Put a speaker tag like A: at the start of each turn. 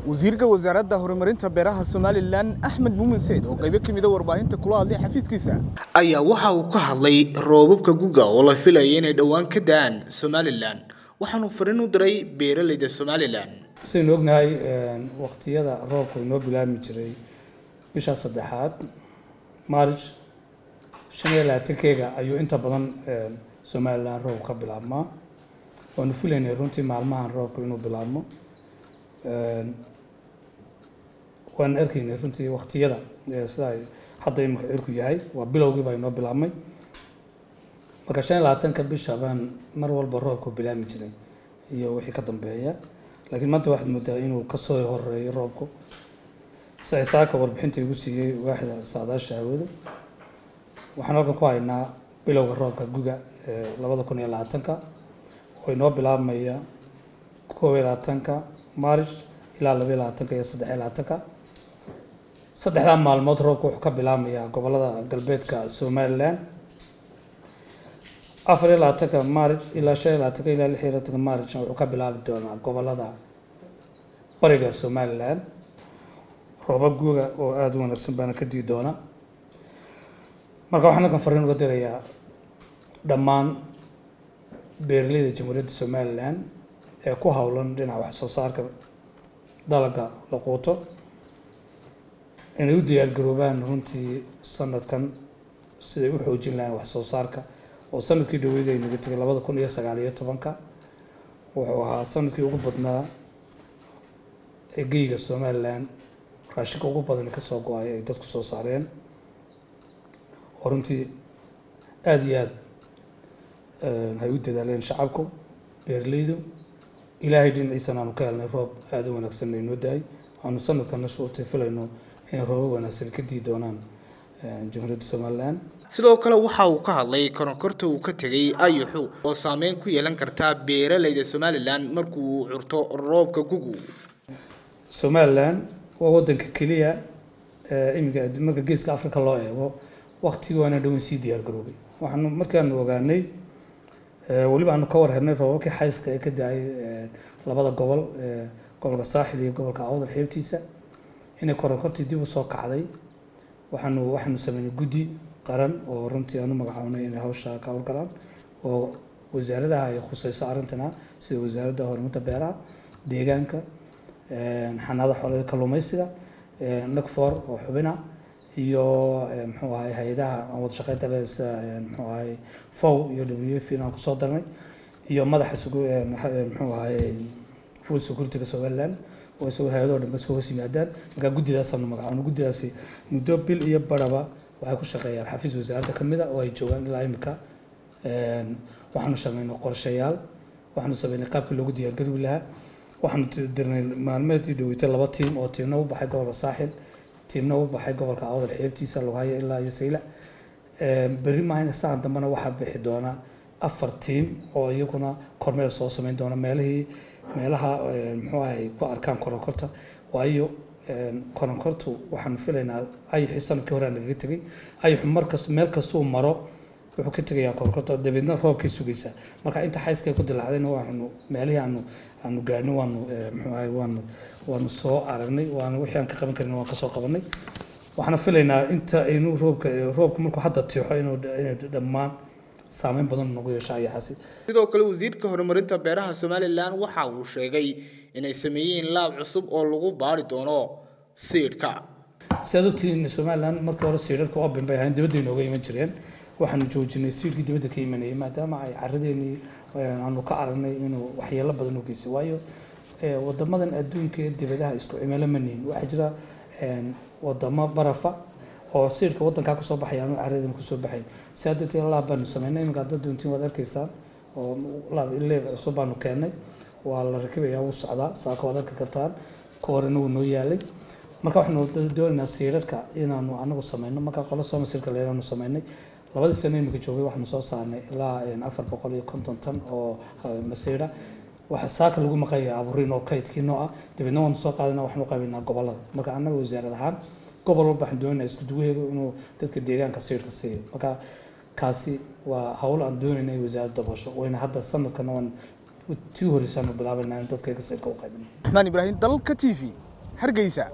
A: wasiirka wasaaradda horumarinta beeraha Somaliland Axmed Muumin Said oo qayb ka mid ah warbaahinta kula hadlay xafiiskiisa ayaa waxa uu ka hadlay roobabka guga oo la filayay inay dhawaan ka da'aan Somaliland waxaanu fariin u diray beeralayda Somaliland
B: sidoo ognahay waqtiyada roobku inoo bilaabmi jiray bisha saddexaad March 25 ayuu inta badan Somaliland roob ka bilaabmaa waanu filaynay runtii maalmahan roobku inuu bilaabmo waan arkaynay runtii waqtiyada sida hadda imika cirku yahay waa bilowgii baa inoo bilaabmay marka 25 bisha baan mar walba roobku bilaabmi jiray iyo wixii ka dambeeya laakiin maanta waxaad moodaa inuu ka soo horeeyo roobku saaka warbixinta igu siiyay waaxda saadaasha hawada waxaan halkan ku haynaa bilowga roobka guga 2020 oo inoo bilaabmaya 21 March ilaa 22 iyo 23 saddexda maalmood roobku wuxuu ka bilaabmaya gobolada galbeedka Somaliland 24 March ilaa 25 ilaa 26 March wuxuu ka bilaabi doonaa gobolada bariga Somaliland roobab guga oo aad u wanaagsan baan ka dii doona marka waxaan ka fariin uga dirayaa dhammaan beeralayda jamhuuriyadda Somaliland ee ku hawlan dhinaca wax soo saarka dalagga la quuto inay u diyaar garoobaan runtii sanadkan siday u xoojin lahayn wax soo saarka oo sanadkii dhaweyd ay naga tagay 2019 wuxuu ahaa sanadkii ugu badnaa ee geyiga Somaliland raashinka ugu badan ka soo go'ay ay dadku soo saareen oo runtii aad iyo aad hay u dadaaleen shacabku beeralaydu ilaahay dhinaciisana aanu ka helnay roob aad u wanaagsan inoo daay aanu sanadkan soo filayno in roob wanaagsan ka dii doonaan jamhuuriyadda Somaliland
A: sidoo kale waxa uu ka hadlay koronkorta uu ka tagay ayuxu oo saameyn ku yeelan karta beeralayda Somaliland markuu curto roobka gugu
B: Somaliland waa wadanka kaliya imika marka geeska Afrika loo eego waqtiga waana dhawan sii diyaar garoobay waxaanu markaan ogaanay waliba aanu ka warhelnay roobabkii xayska ee ka daay labada gobol gobolka saaxil iyo gobolka awdal xeebtiisa inay koronkortii dib u soo kacday waxaanu sameynay guddi qaran oo runtii aanu magacaabnay inay hawsha ka howlgalaan oo wasaaradaha ay khusayso arintana sida wasaaradda horumarinta beeraha deegaanka xanaanada xoolaha kalluumaysiga NACFOR oo xubina iyo muxuu ahay hay'adaha wada shaqeynta leh muxuu ahay FAO iyo WF inaan ku soo darnay iyo madaxa muxuu ahay food security Somaliland oo soo hay'ado dhan soo hoos yimaadaan marka guddidaas aanu magacaabno guddidaasi muddo bil iyo baraba waxay ku shaqeeyaan xafiis wasaaradda kamid ah oo ay joogaan ilaa imika waxaanu sameynay qorshayaal waxaanu sameynay qaabkii loogu diyaar garowi lahaa waxaanu dirnay maalmeedkii dhaweytay laba tiim oo tiimna u baxay gobolka saaxil tiimna u baxay gobolka awdal xeebtiisa loo hayo ilaa iyo sayla bari maahin saan dambana waxa bixi doona 4 tiim oo iyaguna kormeer soo sameyn doona meelaha muxuu ahay ku arkaan koronkorta waayo koronkortu waxaan filaynaa ay xisanka hore laga tagay ay markas meel kasta uu maro wuxuu ka tagayaa koronkorta dabadna roobkii sugaysa marka inta xayska ku dilaacdayna waxaanu meelaha aanu gaarno muxuu ahay waanu soo aragnay waana wixii aan ka qaban karnay waan ka soo qabanay waxaan filaynaa inta inuu roobku markuu hadda tiixo inuu dhammaan saameyn badan nagu yeesho ayaxasi
A: sidoo kale wasiirka horumarinta beeraha Somaliland waxa uu sheegay inay sameeyeen laab cusub oo lagu baari doono seedka
B: sidoo Somaliland markii hore seedka oo banbay ahaan dibadda inooga iman jireen waxaanu joojinay seedkii dibadda ka imanayay maadaama ay caradeeni aanu ka aragnay inuu waxyeello badan u geysay waayo wadamadan adduunka ee dibadaha isku cimilo maniin waxa jira wadamo barafa oo seedka wadanka ka soo baxay aanu caradeeni ku soo baxay saadadii laab baanu sameynay imika dad doontiin wada arkaysaa oo laab ilaa soo baanu keenay waa la rakibayaa uu socdaa saaka wada arki kartaan koorna uu noo yaalay marka waxaanu doonaynaa seedka inaanu anagu sameyno marka qolo soo seedka leeyahay sameynay labadii sano imika joogay waxaanu soo saarnay ilaa 450 tan oo maseera waxa saaka lagu maqayaa abuurin oo kaydkiino ah dibadna waanu soo qaadanaa waxaanu qaybinaa gobolada marka anagu wasaarad ahaan gobol walba waxaan doonaynaa isku duwaheego inuu dadka deegaanka seedka siiyo marka kaasi waa hawl aan doonaynay wasaaradda dabasho wayna hadda sanadkan tii horeysaan bilaabnaa in dadka ka soo qaybin
A: Rahmaan Ibrahim dalka TV Hargeysa.